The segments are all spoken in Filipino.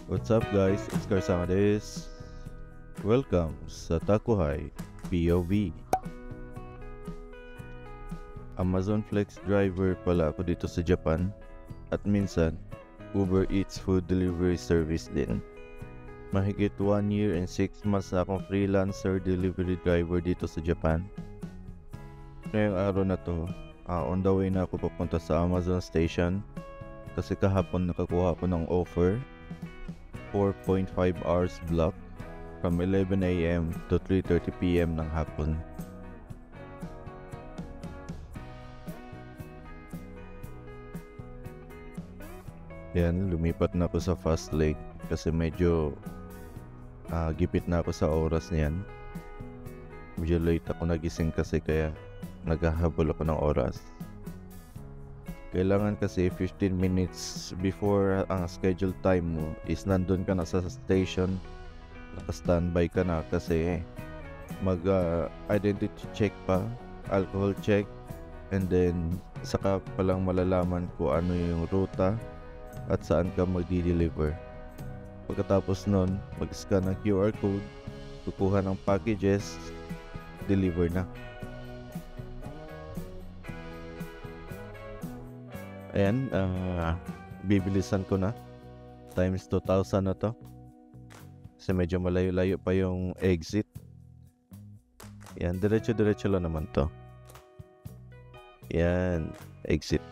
What's up guys, it's Karsama this. Welcome sa Takuhay POV. Amazon Flex driver pala ako dito sa Japan at minsan Uber Eats food delivery service din. Mahigit 1 year and 6 months na akong freelancer delivery driver dito sa Japan. Ngayong araw na to, on the way na ako papunta sa Amazon station kasi kahapon nakakuha ko ng offer 4.5 hours block from 11 AM to 3:30 PM ng hapon. Yan, lumipat na ako sa fast lane kasi medyo gipit na ako sa oras niyan. Medyo late ako nagising kasi kaya naghahabol ako ng oras. Kailangan kasi 15 minutes before ang scheduled time mo is nandun ka na sa station, naka-standby ka na kasi mag identity check pa, alcohol check, and then saka palang malalaman kung ano yung ruta at saan ka magdi-deliver. Pagkatapos nun, mag-scan ng QR code, kukuha ng packages, deliver na. Ayan, bibilisan ko na. Times 2,000 na to. Kasi medyo malayo-layo pa yung exit. Ayan, diretso-diretso lang naman to. Ayan, exit.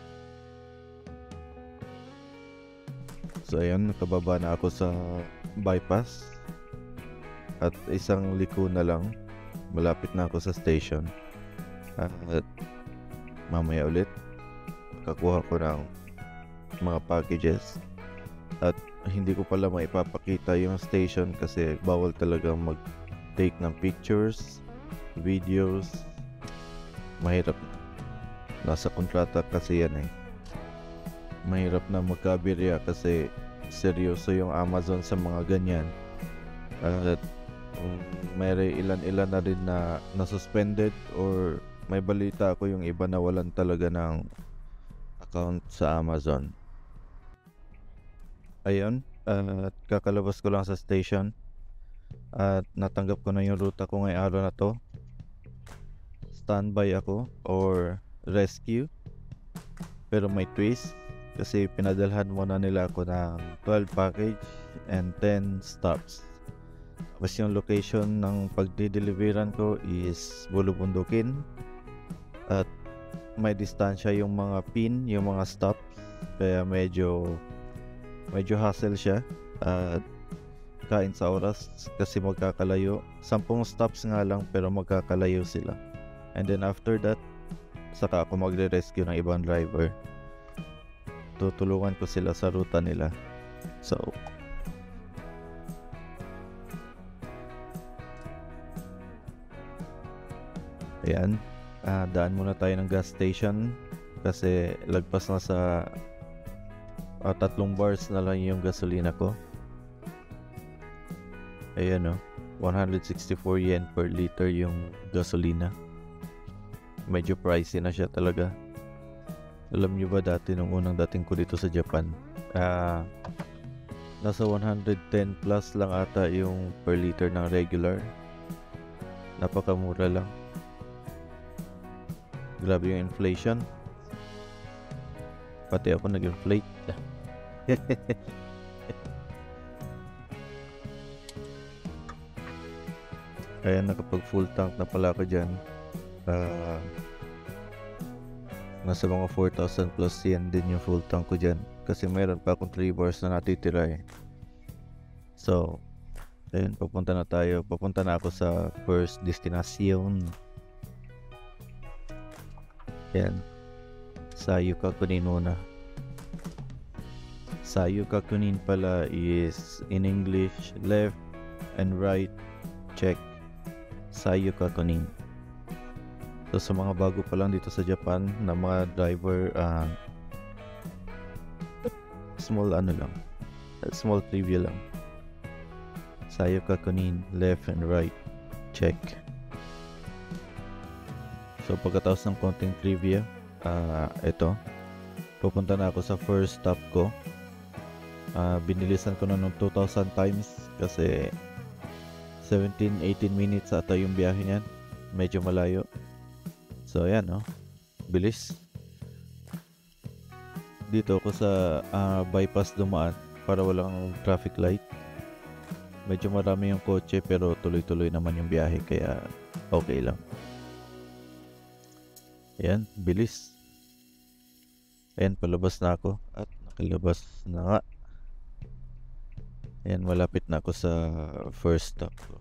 So ayan, nakababa na ako sa bypass. At isang liko na lang, malapit na ako sa station. At mamaya ulit kakuha ko ng mga packages at hindi ko pala maipapakita yung station kasi bawal talaga mag-take ng pictures, videos. Mahirap, nasa kontrata kasi yan eh. Mahirap na magkabirya kasi seryoso yung Amazon sa mga ganyan. At may ilan-ilan na rin na nasuspended or may balita ako yung iba na walan talaga ng account sa Amazon. Ayun, at kakalabas ko lang sa station at natanggap ko na yung ruta ko ngayong araw na to. Standby ako or rescue, pero may twist kasi pinadalhan muna nila ako ng 12 package and 10 stops. Tapos yung location ng pagdi-deliveran ko is Bulubundukin at may distansya yung mga pin, yung mga stops, kaya medyo hassle siya at kain sa oras kasi magkakalayo. 10 stops nga lang pero magkakalayo sila, and then after that saka ako magre-rescue ng ibang driver. Tutulungan ko sila sa ruta nila. So ayan, daan muna tayo ng gas station kasi lagpas na sa 3 bars na lang yung gasolina ko. Ayan o, 164 yen per liter yung gasolina. Medyo pricey na siya talaga. Alam nyo ba dati nung unang dating ko dito sa Japan, nasa 110 plus lang ata yung per liter ng regular. Napakamura lang. Grabe yung inflation. Pati ako nag-inflate. Kaya nakapag full tank na pala ako dyan. Nasa mga 4,000 plus yen din yung full tank ko dyan. Kasi mayroon pa akong 3 bars na natitira eh. So ayun, papunta na tayo. Papunta na ako sa first destination. Yan, Sayuka Kunin muna. Sayuka Kunin pala is in English left and right check. Sayuka Kunin. So sa mga bago pa lang dito sa Japan na mga driver, small trivia lang. Sayuka Kunin left and right check. So pagkatapos ng konting trivia, ito, pupunta na ako sa first stop ko. Binilisan ko na ng 2,000 times kasi 17-18 minutes ata yung biyahe niyan. Medyo malayo. So ayan, no? Bilis. Dito ako sa bypass dumaan para walang traffic light. Medyo marami yung kotse pero tuloy-tuloy naman yung biyahe kaya okay lang. Ayan, bilis. Ayan, palabas na ako at nakilabas na nga. Ayan, malapit na ako sa first stop ko.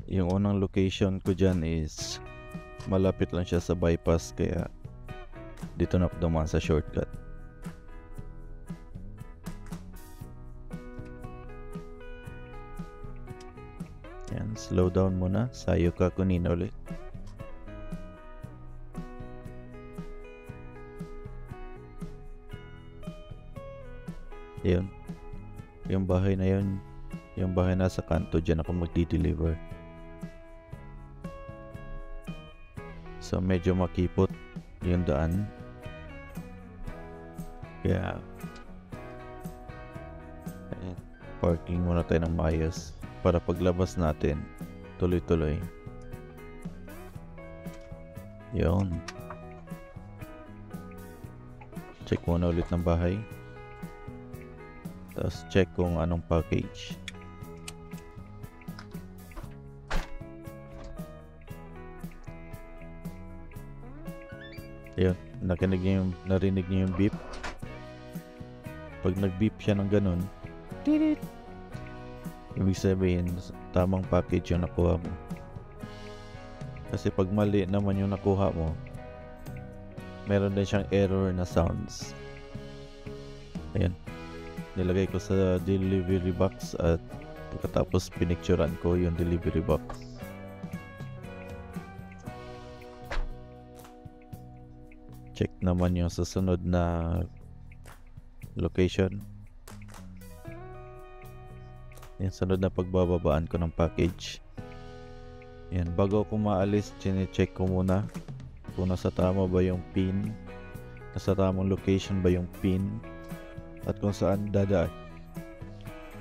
Yung unang location ko dyan is malapit lang siya sa bypass kaya dito na ako dumaan sa shortcut. Ayan, slow down muna. Sayo ka kunin ulit. Yun. Yung bahay na yun, yung bahay nasa kanto, dyan ako magdi-deliver. So medyo makipot yung daan. Kaya parking muna tayo ng maayos para paglabas natin tuloy-tuloy. Yun. Check muna ulit ng bahay. Tapos check kung anong package. Ayun, narinig niyo yung beep. Pag nag-beep siya ng ganun, tirit, ibig sabihin tamang package yung nakuha mo. Kasi pag mali naman yung nakuha mo, meron din siyang error na sounds. Ayan, nilagay ko sa delivery box at pagkatapos pinicturean ko yung delivery box. Check naman yung susunod na location. Yung sunod na pagbababaan ko ng package. Yan, bago ako maalis, chine-check ko muna kung nasa tama ba yung pin, nasa tamang location ba yung pin, at kung saan dadaan.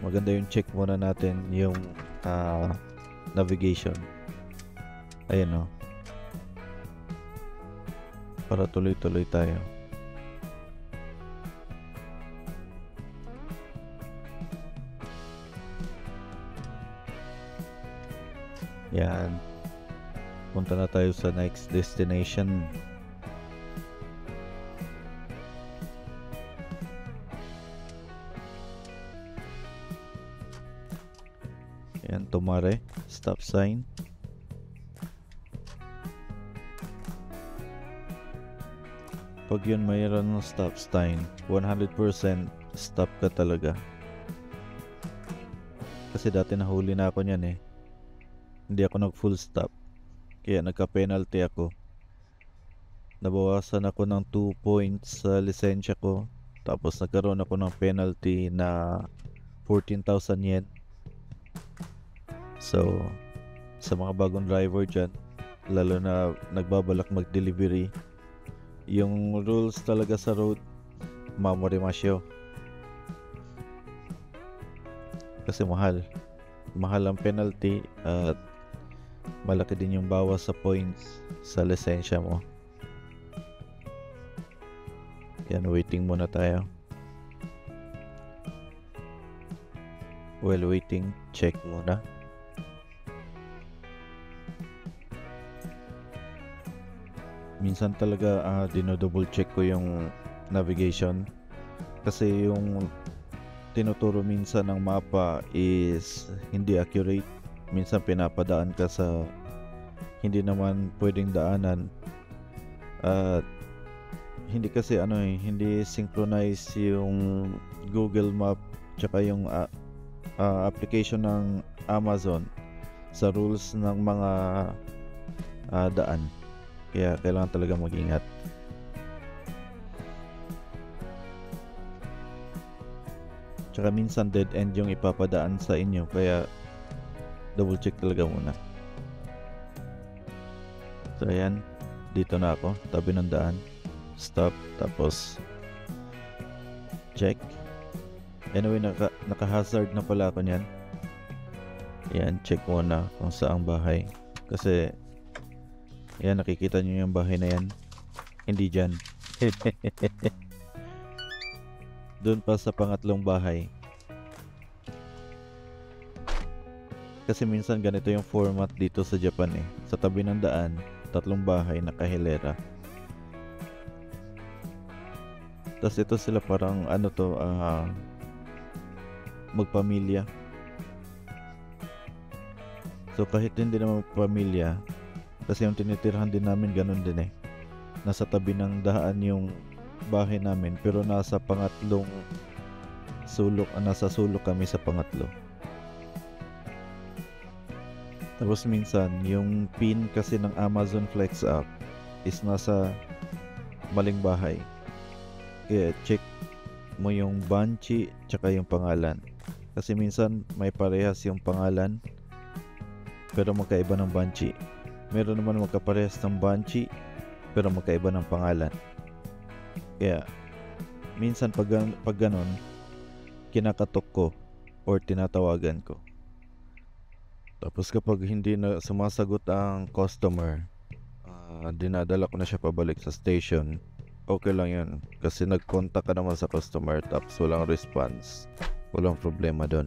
Maganda yung check muna natin yung navigation. Ayan, o, para tuloy-tuloy tayo. Yan, punta na tayo sa next destination. Yan, Tomare, stop sign. Pag yun mayroon ng stop sign, 100% stop ka talaga. Kasi dati nahuli na ako niyan eh. Hindi ako nag full stop, kaya nagka-penalty ako. Nabawasan ako ng 2 points sa lisensya ko. Tapos nagkaroon ako ng penalty na 14,000 yen. So sa mga bagong driver dyan, lalo na nagbabalak mag-delivery, yung rules talaga sa road, mamorimasyo. Kasi mahal ang penalty at malaki din yung bawas sa points sa lisensya mo. Yan, waiting muna tayo. While waiting, check muna. Minsan talaga dinodouble check ko yung navigation kasi yung tinuturo minsan ng mapa is hindi accurate. Minsan pinapadaan ka sa hindi naman pwedeng daanan at hindi kasi hindi synchronize yung Google Map tsaka yung application ng Amazon sa rules ng mga daan. Kaya kailangan talaga mag-ingat. Tsaka minsan dead end yung ipapadaan sa inyo, kaya double check talaga muna. So ayan, dito na ako, tabi ng daan. Stop, tapos check. Anyway, naka-hazard na pala ako niyan. Yan, check muna kung saang bahay. Kasi, yan, nakikita nyo yung bahay na yan. Hindi dyan. Doon pa sa pangatlong bahay. Kasi minsan ganito yung format dito sa Japan eh. Sa tabi ng daan, 3 bahay nakahilera. Tapos ito sila parang ano to, magpamilya. So kahit hindi naman magpamilya, kasi yung tinitirhan din namin ganun din eh. Nasa tabi ng daan yung bahay namin, pero nasa pangatlong sulok, nasa sulok kami sa pangatlo. Tapos minsan, yung pin kasi ng Amazon Flex app is nasa maling bahay. Kaya check mo yung banchi tsaka yung pangalan. Kasi minsan may parehas yung pangalan pero magkaiba ng banchi. Meron naman magkaparehas ng banchi pero magkaiba ng pangalan. Kaya minsan pag ganon, kinakatok ko or tinatawagan ko. Tapos kapag hindi na sumasagot ang customer, dinadala ko na siya pabalik sa station. Okay lang yan kasi nag-contact ka naman sa customer tapos walang response, walang problema doon.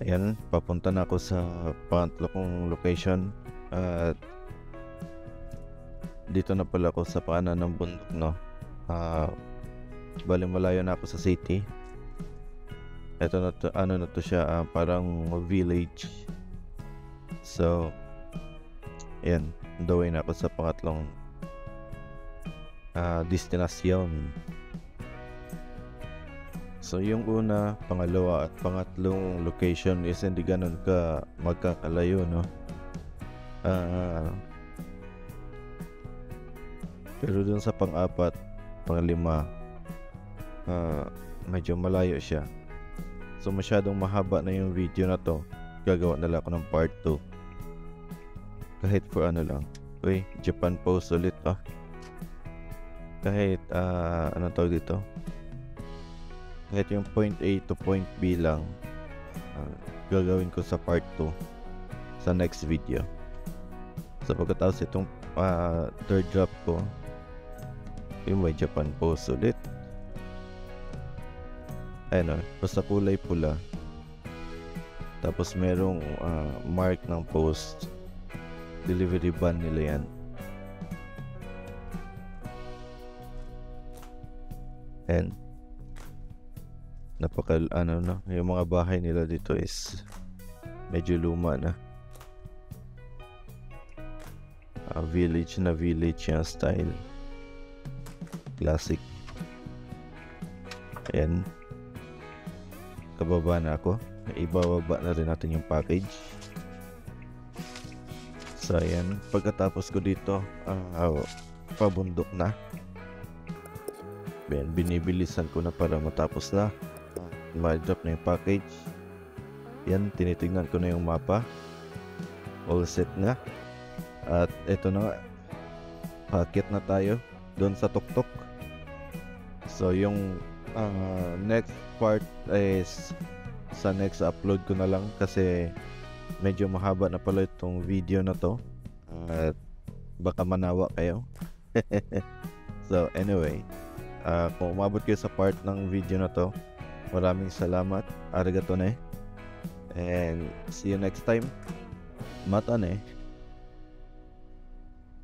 Ayan, papunta na ako sa pangatlo kong location at dito na pala ako sa paanan ng bundok, no? Bali malayo na ako sa city. Ito na to, ano na to siya, parang village. So ayan, on the way na ako sa pangatlong destinasyon. So yung una, pangalawa at pangatlong location is hindi ganun ka magkakalayo, no? Pero dun sa pang-apat, pang-lima, medyo malayo siya. So masyadong mahaba na yung video na to. Gagawa na lang ako ng part 2. Kahit for ano lang. Uy, Japan Post ulit kahit ano tawag dito, kahit yung point A to point B lang, gagawin ko sa part 2 sa next video. So pagkatapos itong third drop ko, yung may Japan Post ulit. Ayun, basta kulay pula, tapos merong mark ng post, delivery van nila yan. And napaka ano na, yung mga bahay nila dito is medyo luma na. Village na village yung style, classic. Ayan, kababa na ako, ibababa na rin natin yung package. So ayan, pagkatapos ko dito, pabundok na. Binibilisan ko na para matapos na. Ma-drop na yung package. Yan, tinitignan ko na yung mapa. All set na. At eto na nga, packet na tayo doon sa tuktok. So yung next part is sa next upload ko na lang kasi medyo mahaba na pala itong video na to at baka manawa kayo. So anyway, kung umabot kayo sa part ng video na to, maraming salamat, arigato ne, and see you next time. Mata ne.